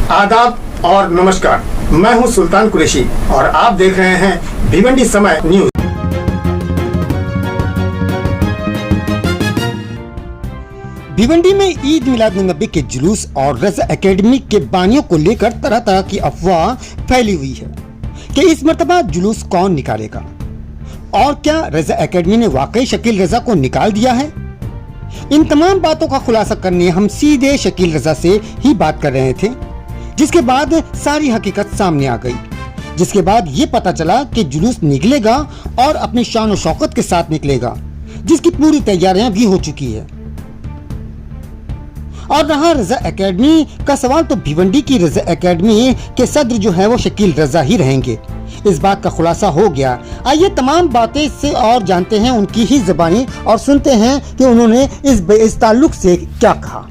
आदाब और नमस्कार, मैं हूं सुल्तान कुरैशी और आप देख रहे हैं भिवंडी समय न्यूज। भिवंडी में ईद मिलाद नबी के जुलूस और रज़ा एकेडमी के बानियों को लेकर तरह तरह की अफवाह फैली हुई है कि इस मर्तबा जुलूस कौन निकालेगा और क्या रज़ा एकेडमी ने वाकई शकील रज़ा को निकाल दिया है। इन तमाम बातों का खुलासा करने हम सीधे शकील रज़ा से ही बात कर रहे थे, जिसके बाद सारी हकीकत सामने आ गई। जिसके बाद ये पता चला कि जुलूस निकलेगा और अपनी शान और शौकत के साथ निकलेगा, जिसकी पूरी तैयारियां भी हो चुकी है। और रहा रज़ा एकेडमी का सवाल, तो भिवंडी की रज़ा एकेडमी के सदर जो है वो शकील रज़ा ही रहेंगे। इस बात का खुलासा हो गया। आइए तमाम बातें इससे और जानते हैं उनकी ही ज़बानी और सुनते हैं कि उन्होंने इस ताल्लुक से क्या कहा।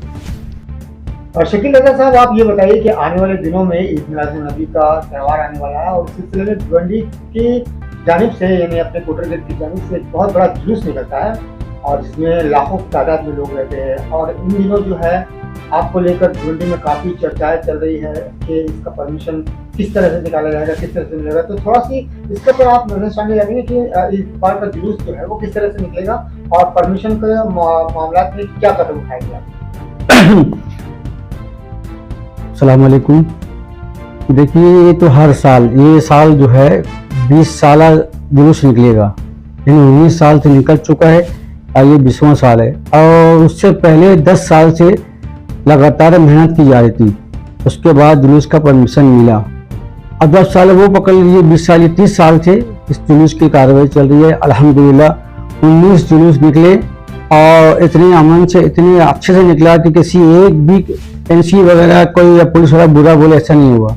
और शकील रज़ा साहब, आप ये बताइए कि आने वाले दिनों में ईद मिलाद नबी का त्यौहार आने वाला है और उस सिलसिले में भिवंडी की जानिब से यानी अपने कोटरगढ़ की जानिब से बहुत बड़ा जुलूस निकलता है और जिसमें लाखों की तादाद में लोग रहते हैं। और इन दिनों जो है आपको लेकर भिवंडी में काफ़ी चर्चाएं चल रही है कि इसका परमिशन किस तरह से निकाला जाएगा, किस तरह से मिलेगा। तो थोड़ा सी इसके पर आप नजर शामिल करेंगे कि इस बार का जुलूस जो है वो किस तरह से निकलेगा और परमिशन के मामला में क्या कदम उठाएंगे आप। अस्सलाम वालेकुम। देखिए, ये तो हर साल, ये साल जो है 20 साल जुलूस निकलेगा, यानी 19 साल से निकल चुका है और ये 20वां साल है। और उससे पहले 10 साल से लगातार मेहनत की जा रही थी, उसके बाद जुलूस का परमिशन मिला। अब 10 साल वो पकड़ लीजिए, 20 साल, 30 साल से इस जुलूस की कार्रवाई चल रही है। अल्हम्दुलिल्लाह 19 जुलूस निकले और इतने अमन से, इतने अच्छे से निकला कि किसी एक भी एनसी वगैरह कोई या पुलिस वाला बुरा बोले, ऐसा नहीं हुआ।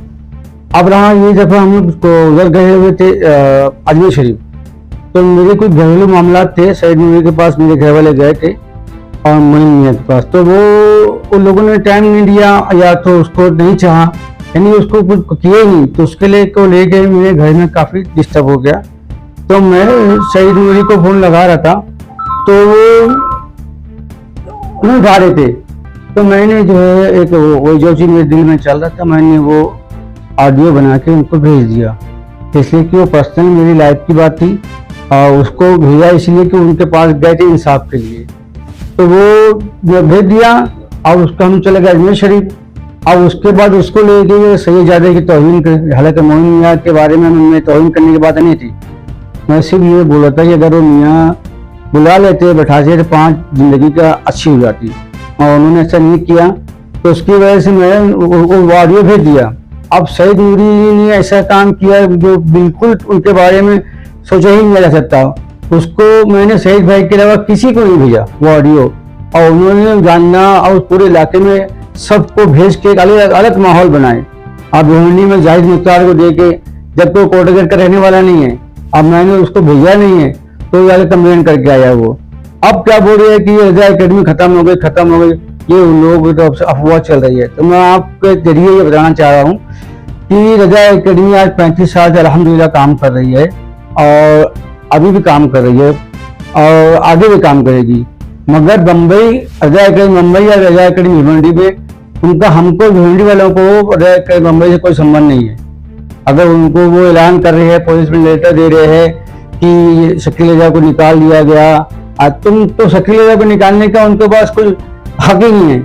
अब रहा ये दफ़ा हम लोग उधर गए हुए थे अजमेर शरीफ, तो मेरे कुछ घरेलू मामला थे। सईद नूरी के पास मेरे घर वाले गए थे और मोइन मियाँ के पास, तो वो उन लोगों ने टाइम नहीं दिया या तो उसको नहीं चाहा, यानी उसको कुछ किया ही नहीं, तो उसके लिए को ले गए। मेरे घर में काफ़ी डिस्टर्ब हो गया, तो मैं सईद नूरी को फ़ोन लगा रहा था तो वो नहीं उठा रहे थे। तो मैंने जो है एक वो जो चीज़ मेरे दिल में चल रहा था, मैंने वो ऑडियो बना के उनको भेज दिया, इसलिए कि वो पर्सनल मेरी लाइफ की बात थी और उसको भेजा इसलिए कि उनके पास गए थे इंसाफ के लिए। तो वो भेज दिया और उसका हम चले गए अजमेर शरीफ। अब उसके बाद उसको लेके सैयदजादे की तौहीन कर, हालांकि मोइन मियाँ के बारे में मैं तौहीन करने की बात नहीं थी, मैं सिर्फ ये बोला था कि अगर वो मियाँ बुला लेते, बैठाते, तो 5 जिंदगी का अच्छी हो जाती, और उन्होंने ऐसा नहीं किया, तो उसकी वजह से मैं वो ऑडियो भेज दिया। अब सईद नूरी ने ऐसा काम किया जो बिल्कुल उनके बारे में सोचा ही नहीं जा सकता, उसको मैंने सईद भाई के अलावा किसी को नहीं भेजा वो ऑडियो, और उन्होंने जानना और पूरे इलाके में सबको भेज के एक अलग माहौल बनाए। अब भिवंडी में जाहिद मुख्तार को दे के, जबकि वो कोटरगढ़ का रहने वाला नहीं है, अब मैंने उसको भेजा नहीं है, तो वाले कंप्लेन करके आया वो। अब क्या बोल रहे हैं कि रज़ा एकेडमी खत्म हो गई, ये उन लोगों की तरफ से अफवाह चल रही है। तो मैं आपके जरिए ये बताना चाह रहा हूँ कि रज़ा एकेडमी आज 35 साल से अल्हम्दुलिल्लाह काम कर रही है और अभी भी काम कर रही है और आगे भी काम करेगी। मगर बम्बई रज़ा एकेडमी मुंबई या रज़ा एकेडमी भिवंडी में उनका, हमको भिवंडी वालों को रज़ा एकेडमी मुंबई से कोई संबंध नहीं है। अगर उनको वो ऐलान कर रहे हैं, पुलिस में लेटर दे रहे हैं कि शकील रज़ा को निकाल दिया गया, तुम तो शकील रज़ा को निकालने का उनके पास कोई हक ही नहीं है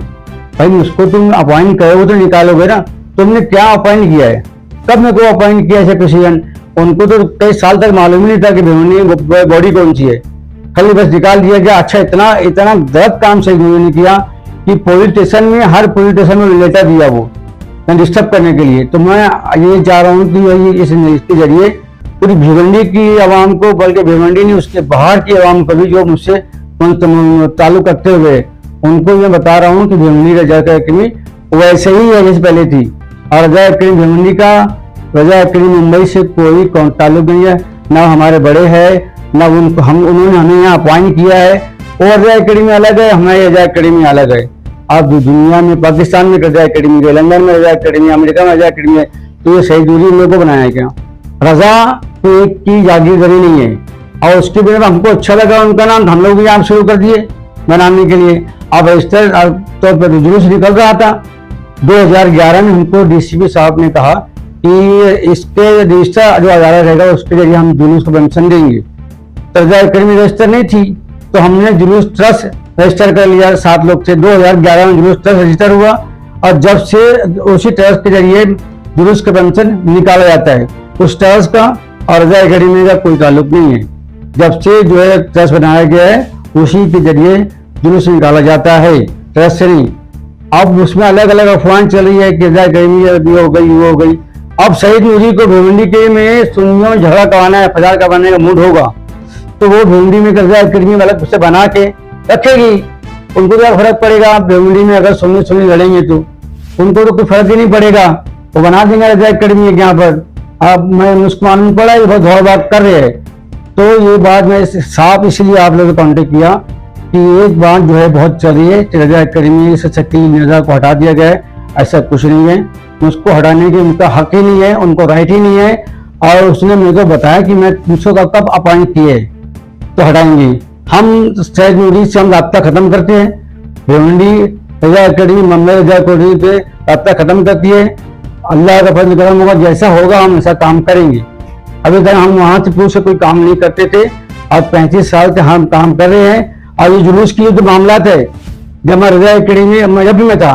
भाई। उसको तुम अपॉइंट करोगे तो निकालोगे ना, तुमने क्या अपॉइंट किया है, कब मेरे को अपॉइंट किया ऐसे प्रेसिडेंट? उनको तो कई साल तक मालूम ही नहीं था कि भिवंडी में बॉडी कौन सी है, खाली बस निकाल दिया गया। अच्छा, इतना गलत काम से उन्होंने किया कि पुलिस स्टेशन में, हर पुलिस स्टेशन में लेटर दिया वो डिस्टर्ब करने के लिए। तो मैं ये चाह रहा हूँ कि इसके जरिए पूरी भिवंडी की आवाम को, बल्कि भिवंडी ने उसके बाहर की आवाम को भी जो मुझसे ताल्लुक रखते हुए, उनको मैं बता रहा हूँ कि भिवंडी रज़ा एकेडमी वैसे ही है जैसे पहले थी। और रज़ा एकेडमी भिवंडी का, रज़ा एकेडमी मुंबई से कोई ताल्लुक नहीं है, ना हमारे बड़े है, ना उनको उन्होंने हमें यहाँ अपॉइंट किया है। और रज़ा एकेडमी अलग है, हमारी रज़ा एकेडमी अलग है। अब दुनिया में, पाकिस्तान में रज़ा एकेडमी है, लंदन में रज़ा एकेडमी, अमेरिका में रज़ा एकेडमी है, तो ये सईद नूरी लोगों को बनाया क्या? रज़ा तो एक की जागीरदारी नहीं है, और उसके बिना हमको अच्छा लगा उनका नाम, हम लोग भी यहाँ शुरू कर दिए बनाने के लिए। अब रजिस्टर तौर पर जुलूस निकल रहा था, 2011 में हमको डीसीपी साहब ने कहा कि इसके रजिस्टर जो अदालत रहेगा उसके जरिए हम जुलूस को परमिशन देंगे। रजा एकेडमी रजिस्टर नहीं थी तो हमने जुलूस ट्रस्ट रजिस्टर कर लिया 7 लोग से। 2011 में जुलूस ट्रस्ट रजिस्टर हुआ और जब से उसी ट्रस्ट के जरिए जुलूस का परमिशन निकाला जाता है। उस ट्रस्ट का और रजा एकेडमी का कोई ताल्लुक नहीं है। जब से जो है ट्रस्ट बनाया गया है उसी के जरिए जुलूस निकाला जाता है, ट्रस्ट से नहीं। अब उसमें अलग अलग अफवाहें चल रही है कि रजा एकेडमी ये हो गई वो हो गई। अब शहीद नूरी को भिवंडी के में सुन्नियों में झगड़ा करवाना है, फसाद करवाने का मूड होगा तो वो भिवंडी में रजा एकेडमी अलग से बना के रखेगी। उनको क्या फर्क पड़ेगा? भिवंडी में अगर सुन्नी लड़ेंगे तो उनको तो कोई फर्क ही नहीं पड़ेगा, वो बना देंगे रजा एकेडमी यहाँ पर। अब मैं मुझको मालूम पड़ा ये बहुत दौड़ बात कर रहे हैं, तो ये बात मैं साफ इसलिए आप लोगों को कॉन्टेक्ट किया कि एक बात जो है बहुत चल रही है कि रजा एकेडमी से शकील मिर्जा को हटा दिया गया है। ऐसा कुछ नहीं है, उसको हटाने के उनका हक ही नहीं है, उनको राइट ही नहीं है। और उसने मेरे को बताया कि मैं तुमसे कब अपॉइंट किए तो हटाएंगे। हम शहीद नूरी से हम राब्ता खत्म करते हैं, भिवंडी रजा एकेडमी मम्मी रजा एकेडमी पे राब्ता खत्म करती है। अल्लाह का फजल करम होगा, जैसा होगा हम ऐसा काम करेंगे। अभी तक हम वहां से पूछ से कोई काम नहीं करते थे, अब 35 साल से हम काम कर रहे हैं। और ये जुलूस की जो मामला है, जब मैं रजा एकेडमी में जब भी मैं था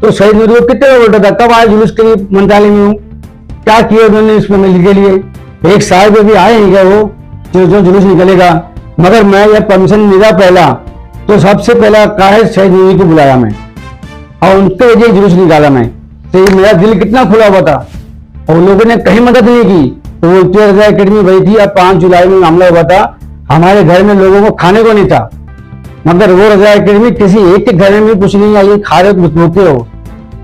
तो शहीद नूरी को कितने का बोलता था, कब आए जुलूस के लिए मंत्रालय में हूँ, क्या किया उन्होंने इसमें मिल के लिए? एक साल में भी आए नहीं क्या वो जो जुलूस निकलेगा? मगर मैं यह परमिशन मिला पहला तो सबसे पहला कहा है शहीद नूरी को बुलाया मैं और उनके वजह जुलूस निकाला मैं। तो मेरा दिल कितना खुला हुआ था और लोगों ने कहीं मदद नहीं की। तो वो रजा एकेडमी गई थी, अब 5 जुलाई में मामला हुआ था, हमारे घर में लोगों को खाने को नहीं था, मगर वो रजा एकेडमी किसी एक के घर में कुछ नहीं आई, खा रहे होते हो।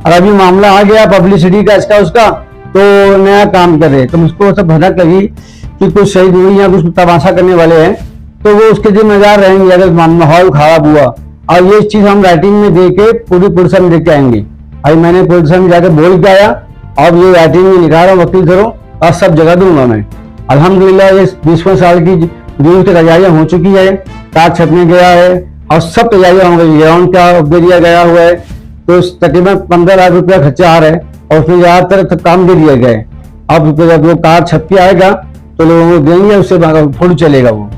और अभी मामला आ गया पब्लिसिटी का इसका उसका तो नया काम कर रहे, तो मुझको सब भनक लगी कि कुछ शहीद हुई या कुछ तमाशा करने वाले हैं तो वो उसके जिम्मेदार रहेंगे अगर माहौल खराब हुआ। और ये चीज हम राइटिंग में दे के पूरी पुलिस में देख के आएंगे। अभी मैंने पुलिस में जाकर बोल के आया, अब ये राइटिंग में लिखा रहा हूँ वकील करो और सब जगह दूंगा मैं। अल्हम्दुलिल्लाह ये 20वें साल की जुलूस की तैयारियां हो चुकी है, कार्ड छपने गया है और सब तैयारियां हो गई। ग्राउंड का दे दिया गया हुआ है, तो तकरीबन 15 लाख रुपया खर्चा आ रहा है और उसमें ज्यादातर काम दे दिया गया है। अब जब वो कार्ड छप के आएगा तो लोगों को देंगे, उससे फुल चलेगा वो।